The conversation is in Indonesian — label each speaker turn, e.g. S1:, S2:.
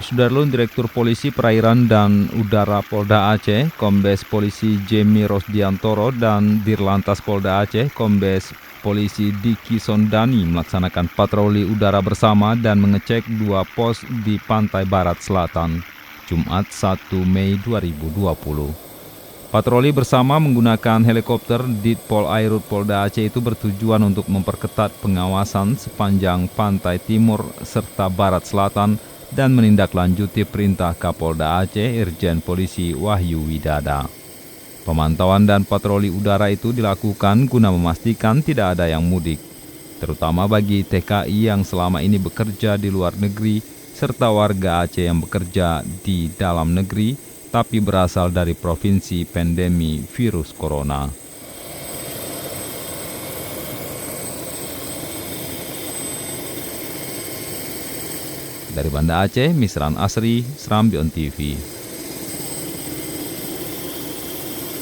S1: Sudarlun, Direktur Polisi Perairan dan Udara Polda Aceh, Kombes Polisi Jemi Rosdiantoro dan Dirlantas Polda Aceh, Kombes Polisi Diki Sondani melaksanakan patroli udara bersama dan mengecek 2 pos di pantai barat selatan, Jumat 1 Mei 2020. Patroli bersama menggunakan helikopter Ditpol Airut Polda Aceh itu bertujuan untuk memperketat pengawasan sepanjang pantai timur serta barat selatan dan menindaklanjuti perintah Kapolda Aceh Irjen Polisi Wahyu Widada. Pemantauan dan patroli udara itu dilakukan guna memastikan tidak ada yang mudik, terutama bagi TKI yang selama ini bekerja di luar negeri serta warga Aceh yang bekerja di dalam negeri tapi berasal dari provinsi pandemi virus corona. Dari Banda Aceh, Misran Asri, Serambion TV.